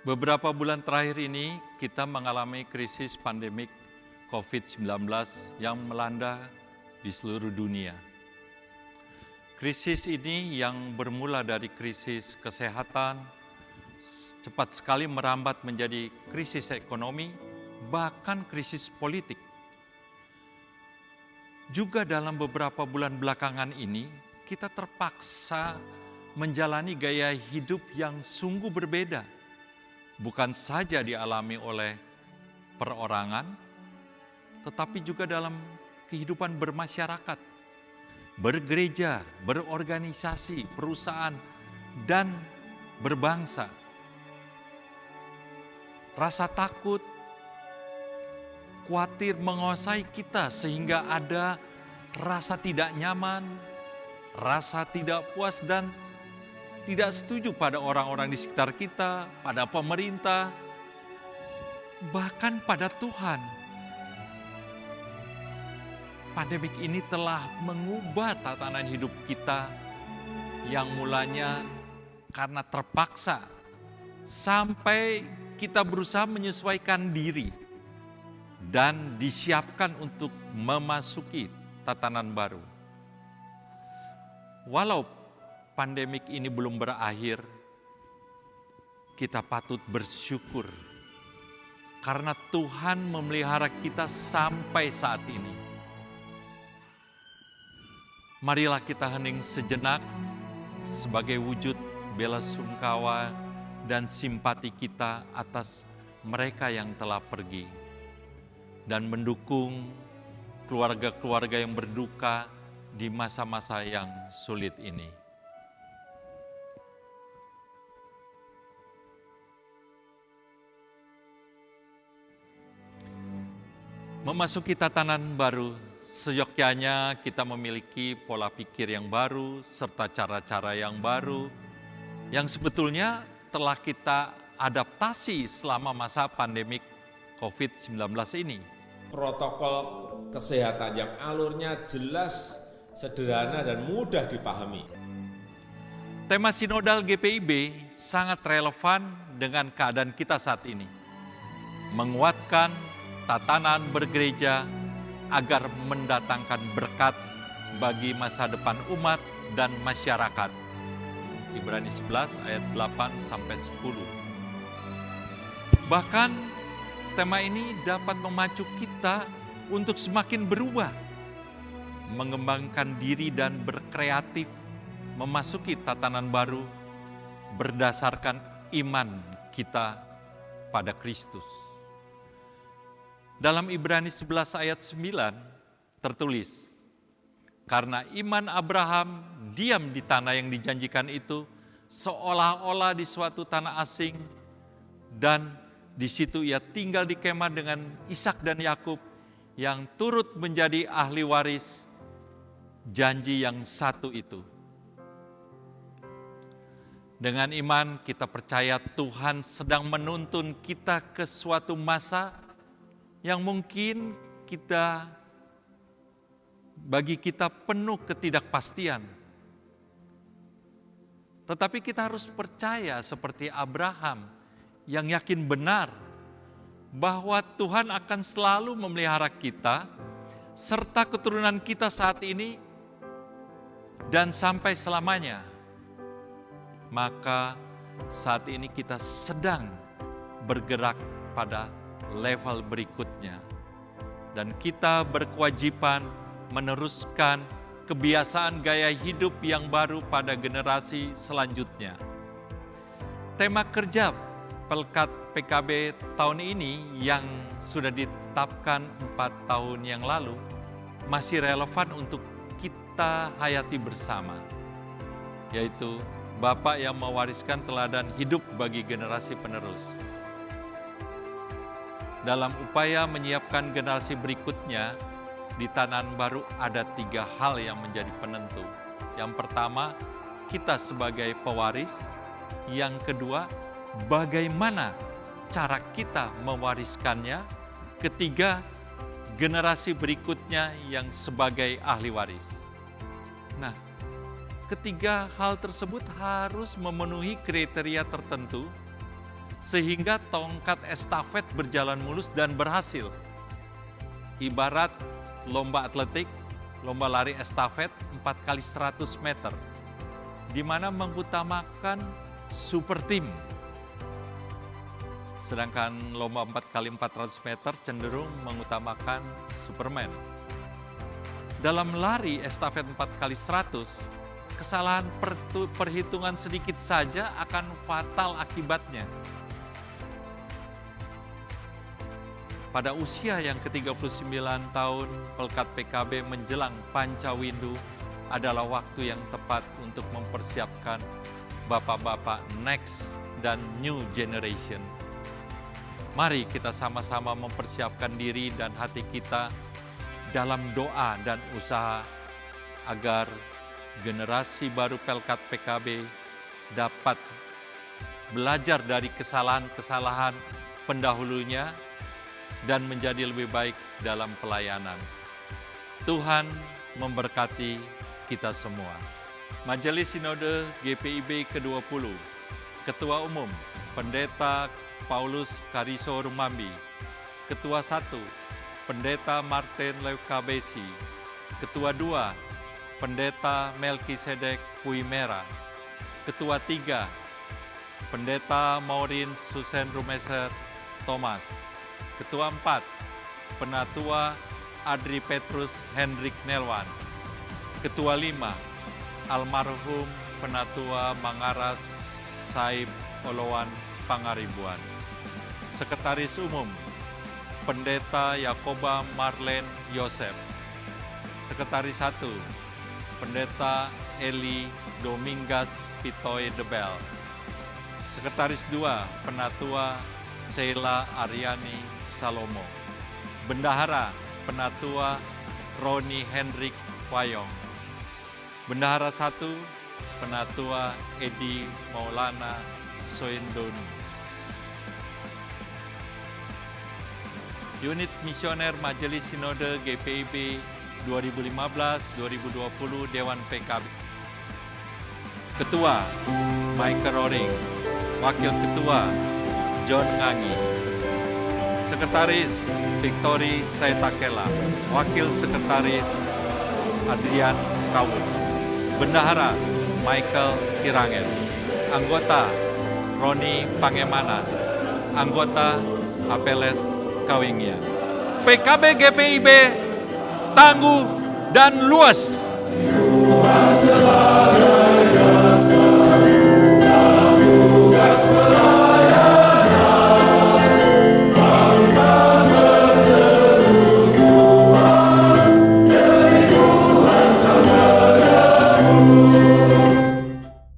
Beberapa bulan terakhir ini kita mengalami krisis pandemik COVID-19 yang melanda di seluruh dunia. Krisis ini yang bermula dari krisis kesehatan, cepat sekali merambat menjadi krisis ekonomi, bahkan krisis politik. Juga dalam beberapa bulan belakangan ini, kita terpaksa menjalani gaya hidup yang sungguh berbeda. Bukan saja dialami oleh perorangan, tetapi juga dalam kehidupan bermasyarakat, bergereja, berorganisasi, perusahaan, dan berbangsa. Rasa takut, khawatir menguasai kita sehingga ada rasa tidak nyaman, rasa tidak puas dan tidak setuju pada orang-orang di sekitar kita, pada pemerintah, bahkan pada Tuhan. Pandemik ini telah mengubah tatanan hidup kita yang mulanya karena terpaksa, sampai kita berusaha menyesuaikan diri dan disiapkan untuk memasuki tatanan baru. Walau pandemik ini belum berakhir, kita patut bersyukur karena Tuhan memelihara kita sampai saat ini. Marilah kita hening sejenak sebagai wujud bela sungkawa dan simpati kita atas mereka yang telah pergi dan mendukung keluarga-keluarga yang berduka di masa-masa yang sulit ini. Memasuki tatanan baru, seyogyanya kita memiliki pola pikir yang baru serta cara-cara yang baru yang sebetulnya telah kita adaptasi selama masa pandemik COVID-19 ini. Protokol kesehatan yang alurnya jelas, sederhana, dan mudah dipahami. Tema sinodal GPIB sangat relevan dengan keadaan kita saat ini. Menguatkan tatanan bergereja agar mendatangkan berkat bagi masa depan umat dan masyarakat. Ibrani 11 ayat 8-10. Bahkan tema ini dapat memacu kita untuk semakin berubah, mengembangkan diri dan berkreatif memasuki tatanan baru berdasarkan iman kita pada Kristus. Dalam Ibrani 11 ayat 9 tertulis, karena iman Abraham diam di tanah yang dijanjikan itu seolah-olah di suatu tanah asing, dan di situ ia tinggal di kemah dengan Ishak dan Yakub yang turut menjadi ahli waris janji yang satu itu. Dengan iman kita percaya Tuhan sedang menuntun kita ke suatu masa yang mungkin bagi kita penuh ketidakpastian. Tetapi kita harus percaya seperti Abraham yang yakin benar bahwa Tuhan akan selalu memelihara kita serta keturunan kita saat ini dan sampai selamanya. Maka saat ini kita sedang bergerak pada level berikutnya. Dan kita berkewajiban meneruskan kebiasaan gaya hidup yang baru pada generasi selanjutnya. Tema kerja Pelkat PKB tahun ini yang sudah ditetapkan 4 tahun yang lalu masih relevan untuk kita hayati bersama, yaitu Bapak yang mewariskan teladan hidup bagi generasi penerus. Dalam upaya menyiapkan generasi berikutnya, di tatanan baru ada 3 hal yang menjadi penentu. Yang pertama, kita sebagai pewaris. Yang kedua, bagaimana cara kita mewariskannya. Ketiga, generasi berikutnya yang sebagai ahli waris. Nah, ketiga hal tersebut harus memenuhi kriteria tertentu sehingga tongkat estafet berjalan mulus dan berhasil. Ibarat lomba atletik, lomba lari estafet 4 kali 100 meter, di mana mengutamakan super team. Sedangkan lomba 4 kali 400 meter cenderung mengutamakan Superman. Dalam lari estafet 4 kali 100, kesalahan perhitungan sedikit saja akan fatal akibatnya. Pada usia yang ke-39 tahun, Pelkat PKB menjelang Pancawindu adalah waktu yang tepat untuk mempersiapkan bapak-bapak next dan new generation. Mari kita sama-sama mempersiapkan diri dan hati kita dalam doa dan usaha agar generasi baru Pelkat PKB dapat belajar dari kesalahan-kesalahan pendahulunya dan menjadi lebih baik dalam pelayanan. Tuhan memberkati kita semua. Majelis Sinode GPIB ke-20, Ketua Umum Pendeta Paulus Kariso Rumambi, Ketua 1 Pendeta Martin Leukabesi, Ketua 2 Pendeta Melkisedek Puimera, Ketua 3 Pendeta Maureen Susan Rumeser Thomas, Ketua 4 Penatua Adri Petrus Hendrik Nelwan, Ketua 5 Almarhum Penatua Mangaras Saib Olowan Pangaribuan, Sekretaris Umum Pendeta Yakoba Marlen Yosef, Sekretaris 1 Pendeta Eli Domingas Pitoy Debel, Sekretaris 2 Penatua Sheila Aryani Salomo, Bendahara Penatua Roni Hendrik Wayong, Bendahara 1 Penatua Edi Maulana Soindonu, Unit Misioner Majelis Sinode GPIB 2015-2020 Dewan PKB. Ketua Michael Roring, Wakil Ketua John Ngangi, Sekretaris Victory Saitakela, Wakil Sekretaris Adrian Kawun, Bendahara Michael Kirangen, Anggota Roni Pangemana, Anggota Apeles Kawingia. PKB GPIB tangguh dan luas.